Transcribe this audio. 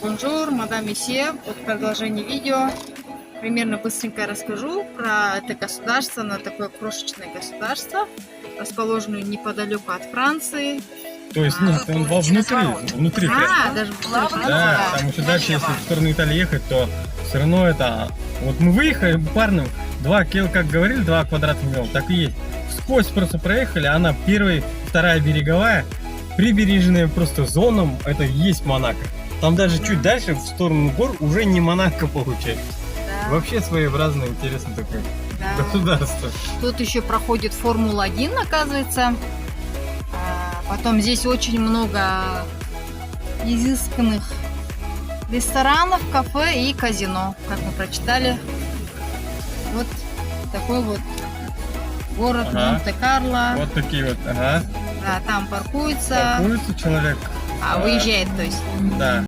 Бонжур, мадам месье. Вот продолжение видео. Примерно быстренько расскажу про это государство. Оно такое крошечное государство, расположенное неподалеку от Франции. То есть, ну, он внутри прям. Даже Да, там еще дальше, если в сторону Италии ехать, то все равно это... Вот мы выехали буквально 2 кило, как говорили, 2 квадратных миллиона, так и есть. Сквозь просто проехали, она первая, вторая береговая, прибережная просто зона, это и есть Монако. Там даже чуть дальше, в сторону гор, уже не Монако получается. Да. Вообще своеобразное, интересное такое Да. государство. Тут еще проходит Формула-1, оказывается. Потом здесь очень много изысканных ресторанов, кафе и казино, как мы прочитали. Вот такой вот город Монте-Карло. Вот такие вот, ага. Да, там паркуется, Паркуется человек. выезжает, то есть. Да.